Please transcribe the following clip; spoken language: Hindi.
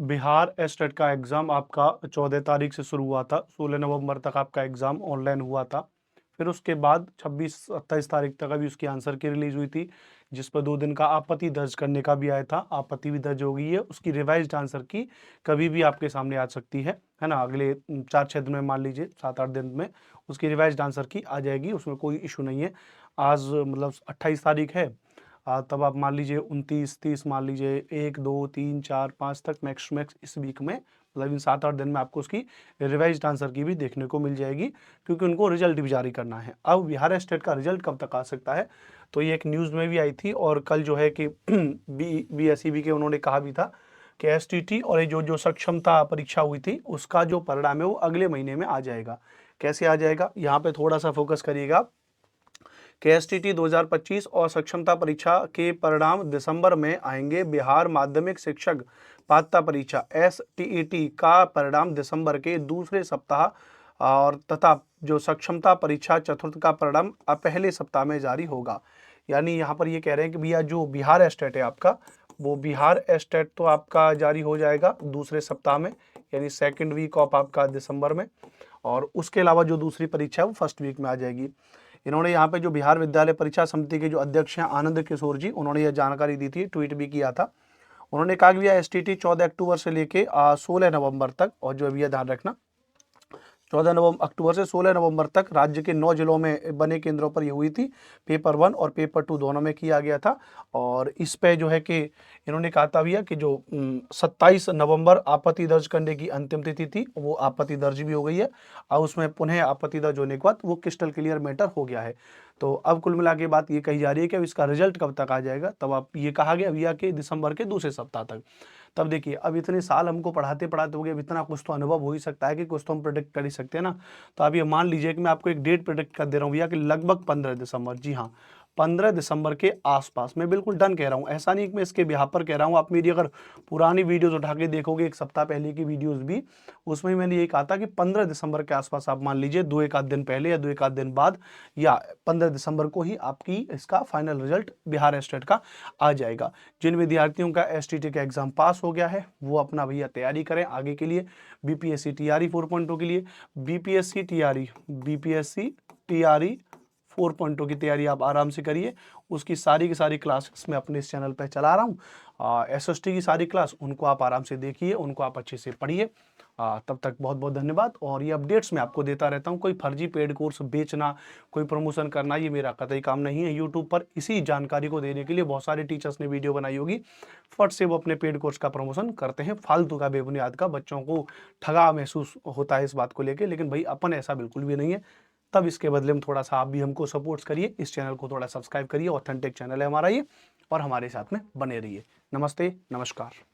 बिहार एस्टेट का एग्ज़ाम आपका 14 तारीख से शुरू हुआ था, 16 नवंबर तक आपका एग्ज़ाम ऑनलाइन हुआ था। फिर उसके बाद 26-27 तारीख तक अभी उसकी आंसर की रिलीज़ हुई थी, जिस पर 2 दिन का आपत्ति दर्ज करने का भी आया था। आपत्ति भी दर्ज हो गई है, उसकी रिवाइज़्ड आंसर की कभी भी आपके सामने आ सकती है ना? अगले 4-6 दिन में, मान लीजिए 7-8 दिन में उसकी रिवाइज़्ड आंसर की आ जाएगी, उसमें कोई इश्यू नहीं है। आज मतलब 28 तारीख है, तब आप मान लीजिए 29, 30, मान लीजिए 1, 2, 3, 4, 5 तक मैक्स टू मैक्स इस वीक में, मतलब इन 7-8 दिन में आपको उसकी रिवाइज्ड आंसर की भी देखने को मिल जाएगी, क्योंकि उनको रिजल्ट भी जारी करना है। अब बिहार स्टेट का रिजल्ट कब तक आ सकता है, तो ये एक न्यूज़ में भी आई थी, और कल जो है कि बीएसईबी के उन्होंने कहा भी था कि एसटीटी और ये जो सक्षमता परीक्षा हुई थी उसका जो परिणाम है वो अगले महीने में आ जाएगा। कैसे आ जाएगा, यहाँ पे थोड़ा सा फोकस करिएगा। केएसटीटी 2025 और सक्षमता परीक्षा के परिणाम दिसंबर में आएंगे। बिहार माध्यमिक शिक्षक पात्रता परीक्षा एसटीईटी का परिणाम दिसंबर के दूसरे सप्ताह और तथा जो सक्षमता परीक्षा चतुर्थ का परिणाम पहले सप्ताह में जारी होगा। यानी यहाँ पर ये कह रहे हैं कि भैया जो बिहार एस्टेट है आपका, वो बिहार एस्टेट तो आपका जारी हो जाएगा दूसरे सप्ताह में, यानी सेकेंड वीक ऑफ आपका दिसंबर में, और उसके अलावा जो दूसरी परीक्षा है वो फर्स्ट वीक में आ जाएगी। इन्होंने यहाँ पे जो बिहार विद्यालय परीक्षा समिति के जो अध्यक्ष हैं आनंद किशोर जी, उन्होंने यह जानकारी दी थी, ट्वीट भी किया था। उन्होंने कहा कि भैया एसटीटी 14 अक्टूबर से लेके 16 नवंबर तक, और जो भैया ध्यान रखना 14 अक्टूबर से 16 नवंबर तक राज्य के 9 जिलों में बने केंद्रों पर ये हुई थी। पेपर 1 और पेपर 2 दोनों में किया गया था। और इस पे जो है कि इन्होंने कहा था भैया कि जो 27 नवंबर आपत्ति दर्ज करने की अंतिम तिथि थी, वो आपत्ति दर्ज भी हो गई है, और उसमें पुनः आपत्ति दर्ज होने के बाद वो क्रिस्टल क्लियर मैटर हो गया है। तो अब कुल मिला के बात ये कही जा रही है कि अब इसका रिजल्ट कब तक आ जाएगा, तब आप ये कहा गया भैया कि दिसंबर के दूसरे सप्ताह तक। तब देखिए, अब इतने साल हमको पढ़ाते पढ़ाते हो गए, अब इतना कुछ तो अनुभव हो ही सकता है कि कुछ तो हम प्रेडिक्ट कर ही सकते हैं ना। तो अब ये मान लीजिए कि मैं आपको एक डेट प्रेडिक्ट कर दे रहा हूँ भैया कि लगभग 15 दिसंबर, जी हाँ 15 दिसंबर के आसपास, मैं बिल्कुल डन कह रहा हूँ, ऐसा नहीं कि मैं इसके बिहाफ पर कह रहा हूँ। आप मेरी अगर पुरानी वीडियोस उठा के देखोगे, एक सप्ताह पहले की वीडियोस भी, उसमें मैंने ये कहा था कि 15 दिसंबर के आसपास, आप मान लीजिए 2-1 दिन पहले या 2-1 दिन बाद, या 15 दिसंबर को ही आपकी इसका फाइनल रिजल्ट बिहार स्टेट का आ जाएगा। जिन विद्यार्थियों का एसटीटी का एग्जाम पास हो गया है वो अपना भैया तैयारी करें आगे के लिए, बीपीएससी टीआरई 4.0 के लिए। बीपीएससी टीआरई 4.0 की तैयारी आप आराम से करिए। उसकी सारी की सारी क्लासेस मैं अपने इस चैनल पर चला रहा हूँ। एसएसटी की सारी क्लास, उनको आप आराम से देखिए, उनको आप अच्छे से पढ़िए। तब तक बहुत बहुत धन्यवाद। और ये अपडेट्स मैं आपको देता रहता हूँ। कोई फर्जी पेड कोर्स बेचना, कोई प्रमोशन करना, ये मेरा कतई काम नहीं है। यूट्यूब पर इसी जानकारी को देने के लिए बहुत सारे टीचर्स ने वीडियो बनाई होगी, फट से वो अपने पेड कोर्स का प्रमोशन करते हैं, फालतू का, बेबुनियाद का। बच्चों को ठगा महसूस होता है इस बात को लेकर, लेकिन भाई अपन ऐसा बिल्कुल भी नहीं है। तब इसके बदले में थोड़ा सा आप भी हमको सपोर्ट करिए, इस चैनल को थोड़ा सब्सक्राइब करिए, ऑथेंटिक चैनल है हमारा ये, और हमारे साथ में बने रहिए। नमस्ते, नमस्कार।